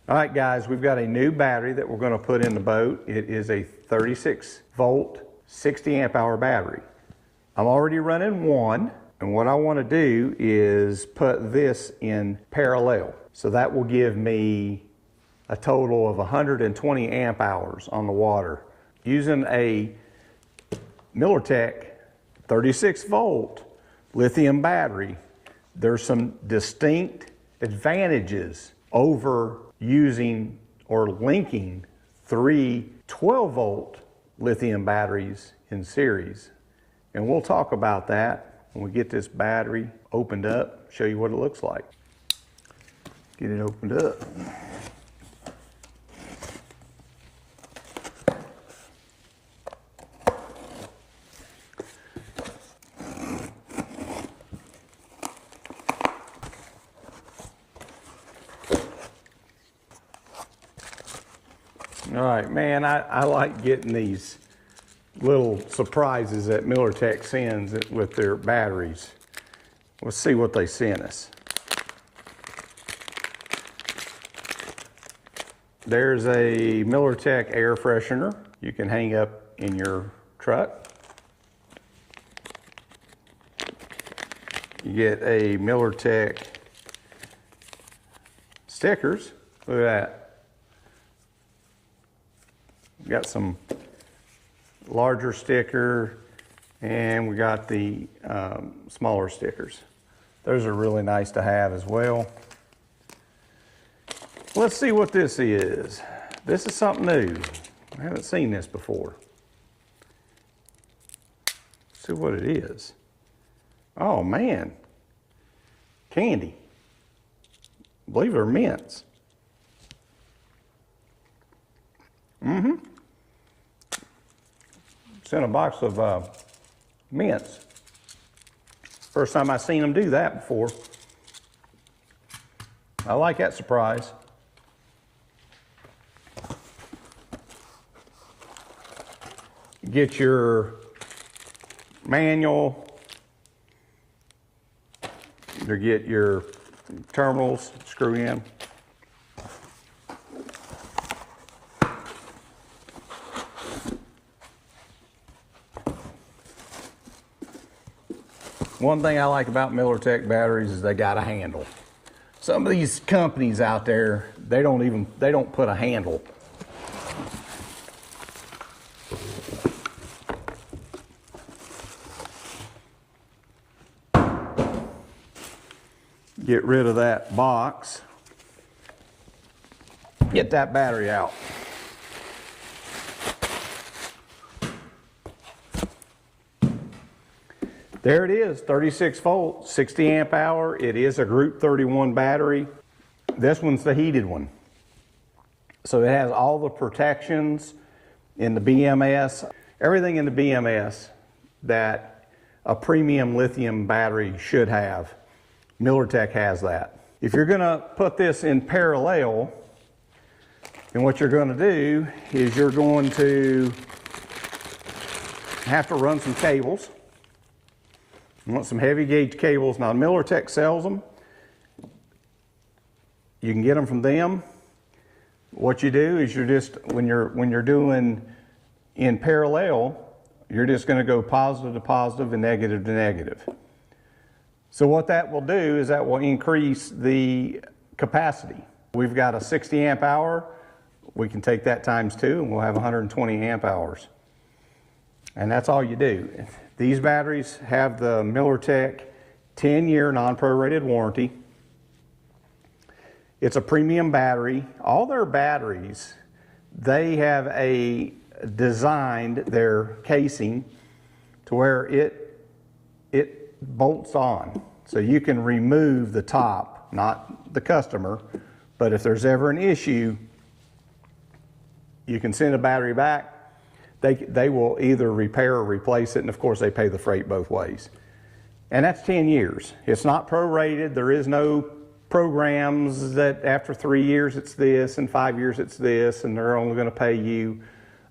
All right, guys, we've got a new battery that we're going to put in the boat. It is a 36 volt, 60 amp hour battery. I'm already running one, and what I want to do is put this in parallel. So that will give me a total of 120 amp hours on the water. Using a Millertech 36 volt lithium battery, there's some distinct advantages over using or linking three 12 volt lithium batteries in series. And we'll talk about that when we get this battery opened up, show you what it looks like. Get it opened up. All right, man, I like getting these little surprises that Millertech sends with their batteries. Let's see what they sent us. There's a Millertech air freshener you can hang up in your truck. You get a Millertech stickers. Look at that. Got some larger sticker, and we got the smaller stickers. Those are really nice to have as well. Let's see what this is. This is something new. I haven't seen this before. Let's see what it is. Oh man, candy. I believe they're mints. Sent a box of mints. First time I've seen them do that before. I like that surprise. Get your manual. You get your terminals, screw in. One thing I like about Millertech batteries is they got a handle. Some of these companies out there, they don't put a handle. Get rid of that box. Get that battery out. There it is, 36 volt, 60 amp hour. It is a Group 31 battery. This one's the heated one. So it has all the protections in the BMS, everything in the BMS that a premium lithium battery should have. Millertech has that. If you're gonna put this in parallel, then what you're gonna do is you're going to have to run some cables. You want some heavy gauge cables. Now Millertech sells them. You can get them from them. What you do is you're just, when you're doing in parallel, you're just going to go positive to positive and negative to negative. So what that will do is that will increase the capacity. We've got a 60 amp hour. We can take that times 2 and we'll have 120 amp hours. And that's all you do. These batteries have the Millertech 10-year non-prorated warranty. It's a premium battery. All their batteries, they have designed their casing to where it bolts on. So you can remove the top, not the customer, but if there's ever an issue, you can send a battery back. They will either repair or replace it, and of course they pay the freight both ways. And that's 10 years. It's not prorated. There is no programs that after 3 years it's this and 5 years it's this, and they're only going to pay you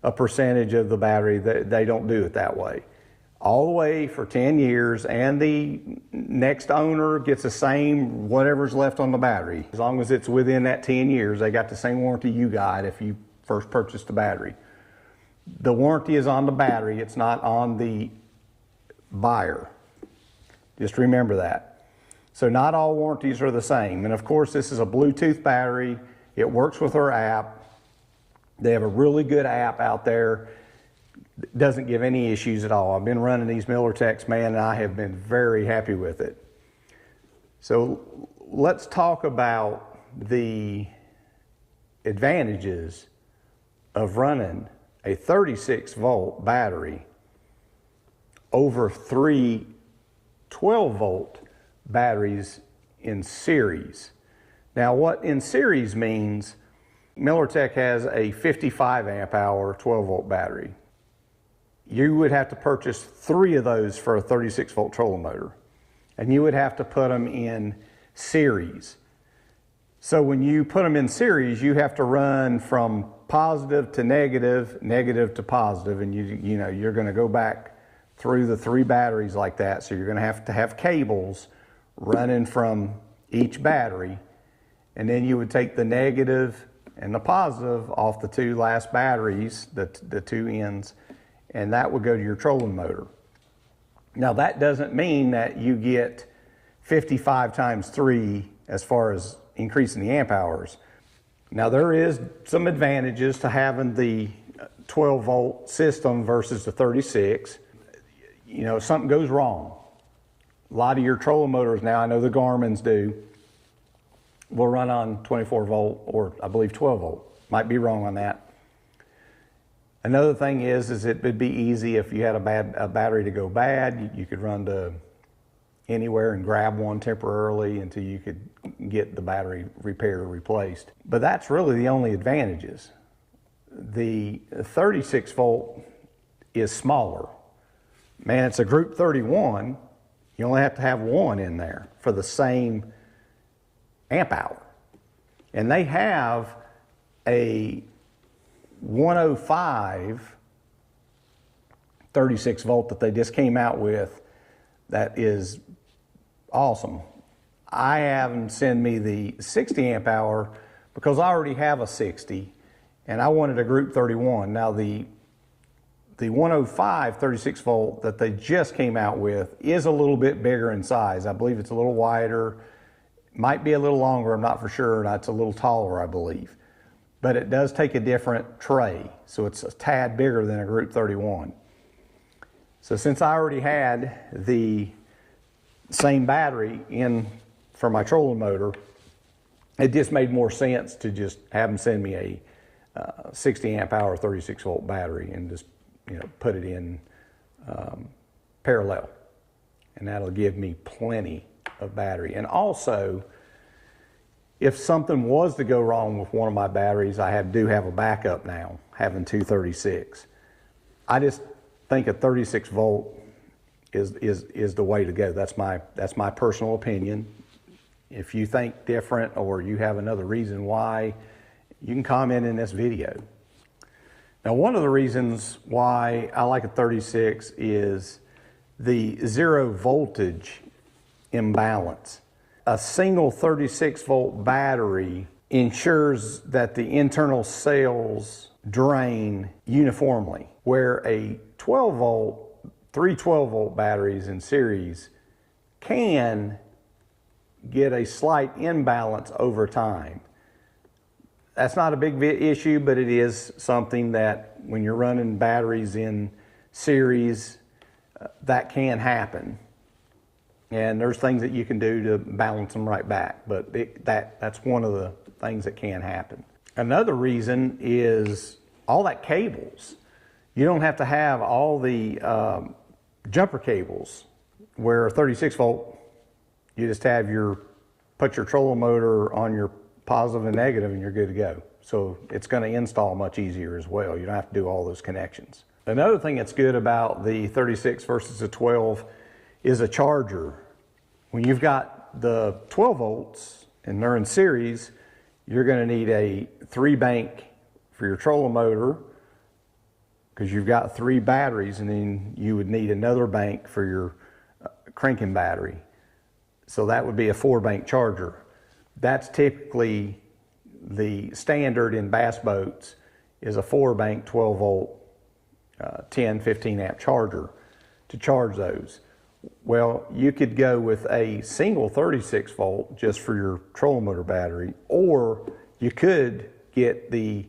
a percentage of the battery. They don't do it that way. all the way for 10 years, and the next owner gets the same whatever's left on the battery. As long as it's within that 10 years, they got the same warranty you got if you first purchased the battery. The warranty is on the battery, it's not on the buyer. Just remember that. So not all warranties are the same. And of course, this is a Bluetooth battery. It works with our app. They have a really good app out there. It doesn't give any issues at all. I've been running these Millertechs, man, and I have been very happy with it. So let's talk about the advantages of running a 36-volt battery over 3 12-volt batteries in series. Now, what in series means, Millertech has a 55 amp hour 12-volt battery. You would have to purchase 3 of those for a 36-volt trolling motor, and you would have to put them in series. So when you put them in series, you have to run from positive to negative, negative to positive, and you know you're going to go back through the 3 batteries like that. So you're going to have cables running from each battery, and then you would take the negative and the positive off the 2 last batteries, the 2 ends, and that would go to your trolling motor. Now that doesn't mean that you get 55 times 3 as far as increasing the amp hours. Now there is some advantages to having the 12-volt system versus the 36. You know, if something goes wrong, a lot of your trolling motors now, I know the Garmin's do, will run on 24-volt or I believe 12-volt. Might be wrong on that. Another thing is it would be easy if you had a battery to go bad. You could run to anywhere and grab one temporarily until you could get the battery repaired or replaced. But that's really the only advantages. The 36-volt is smaller. Man, it's a group 31. You only have to have 1 in there for the same amp hour. And they have a 105 36-volt that they just came out with that is awesome. I have them send me the 60 amp hour because I already have a 60 and I wanted a group 31. Now the 105 36-volt that they just came out with is a little bit bigger in size. I believe it's a little wider, might be a little longer, I'm not for sure, and it's a little taller, I believe. But it does take a different tray, so it's a tad bigger than a group 31. So since I already had the same battery in for my trolling motor, it just made more sense to just have them send me a 60 amp hour 36-volt battery and just put it in parallel, and that'll give me plenty of battery. And also, if something was to go wrong with one of my batteries, I do have a backup now, having 236. I just think a 36-volt is the way to go. That's my personal opinion. If you think different or you have another reason why, you can comment in this video. Now, one of the reasons why I like a 36 is the 0 voltage imbalance. A single 36-volt battery ensures that the internal cells drain uniformly, where a 12-volt, 3 12-volt batteries in series can get a slight imbalance over time. That's not a big issue, but it is something that when you're running batteries in series, that can happen. And there's things that you can do to balance them right back, but that's one of the things that can happen. Another reason is all that cables. You don't have to have all the jumper cables, where a 36-volt, you just have put your trolling motor on your positive and negative and you're good to go. So it's going to install much easier as well. You don't have to do all those connections. Another thing that's good about the 36 versus the 12 is a charger. When you've got the 12 volts and they're in series, you're going to need a 3-bank for your trolling motor, because you've got 3 batteries, and then you would need another bank for your cranking battery. So that would be a 4-bank charger. That's typically the standard in bass boats, is a 4-bank 12 volt 10, 15 amp charger to charge those. Well, you could go with a single 36 volt just for your trolling motor battery, or you could get the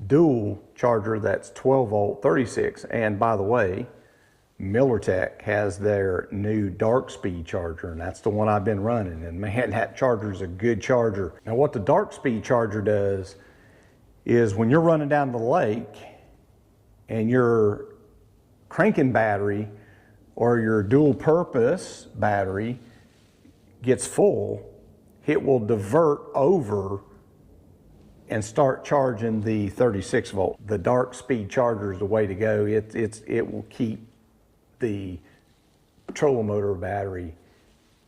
dual charger that's 12 volt 36. And by the way, Millertech has their new dark speed charger, and that's the one I've been running, and man, that charger is a good charger. Now what the dark speed charger does is when you're running down the lake and your cranking battery or your dual purpose battery gets full, it will divert over and start charging the 36 volt. The dark speed charger is the way to go. It will keep the trolling motor battery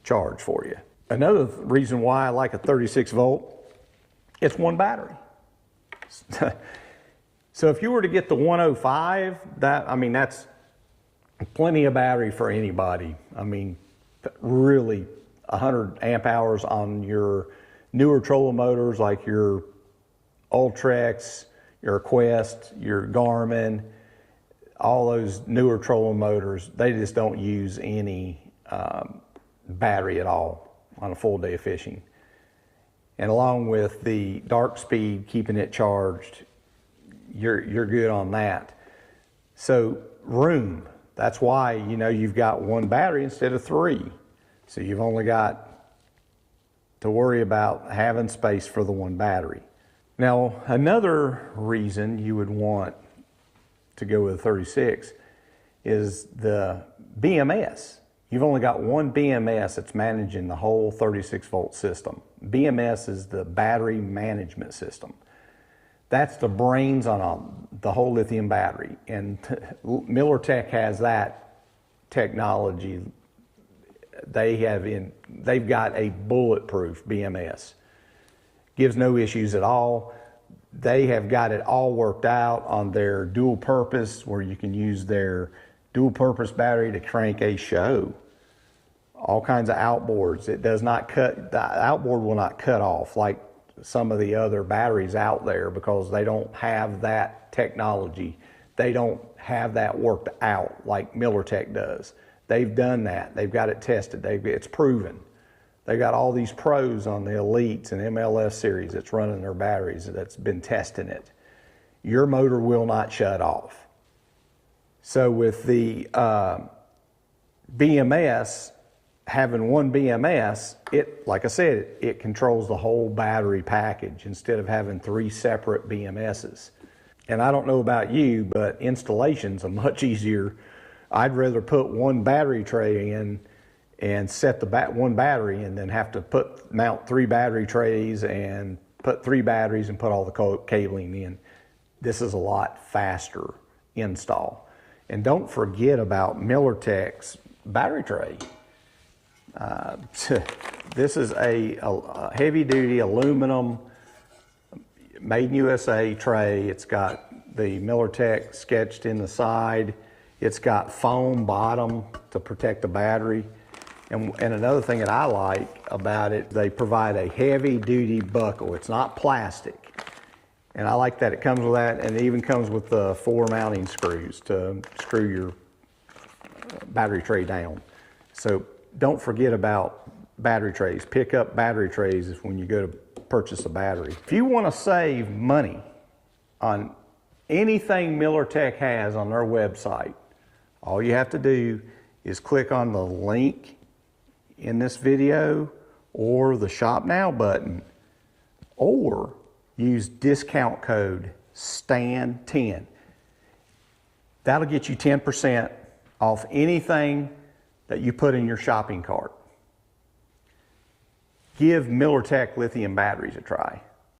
charged for you. Another reason why I like a 36 volt, it's one battery. So if you were to get the 105, that's plenty of battery for anybody. I mean, really 100 amp hours on your newer trolling motors like your Ultrex, your Quest, your Garmin, all those newer trolling motors, they just don't use any battery at all on a full day of fishing. And along with the dark speed, keeping it charged, you're good on that. So room, that's why, you've got 1 battery instead of 3. So you've only got to worry about having space for the 1 battery. Now, another reason you would want to go with a 36 is the BMS. You've only got 1 BMS that's managing the whole 36 volt system. BMS is the battery management system. That's the brains on the whole lithium battery. And Millertech has that technology. They've got a bulletproof BMS. Gives no issues at all. They have got it all worked out on their dual purpose, where you can use their dual purpose battery to crank a show. All kinds of outboards. It does not cut, the outboard will not cut off like some of the other batteries out there, because they don't have that technology. They don't have that worked out like Millertech does. They've done that. They've got it tested. It's proven. They got all these pros on the Elites and MLS series that's running their batteries, that's been testing it. Your motor will not shut off. So with the BMS, having 1 BMS, like I said, it controls the whole battery package instead of having 3 separate BMSs. And I don't know about you, but installations are much easier. I'd rather put 1 battery tray in and set the 1 battery, and then have to mount 3 battery trays and put 3 batteries and put all the cabling in. This is a lot faster install. And don't forget about Millertech's battery tray. This is a heavy duty aluminum made in USA tray. It's got the Millertech sketched in the side. It's got foam bottom to protect the battery. And another thing that I like about it, they provide a heavy duty buckle. It's not plastic. And I like that it comes with that, and it even comes with the 4 mounting screws to screw your battery tray down. So don't forget about battery trays. Pick up battery trays when you go to purchase a battery. If you want to save money on anything Millertech has on their website, all you have to do is click on the link in this video or the Shop Now button, or use discount code STAN10. That'll get you 10% off anything that you put in your shopping cart. Give Millertech lithium batteries a try.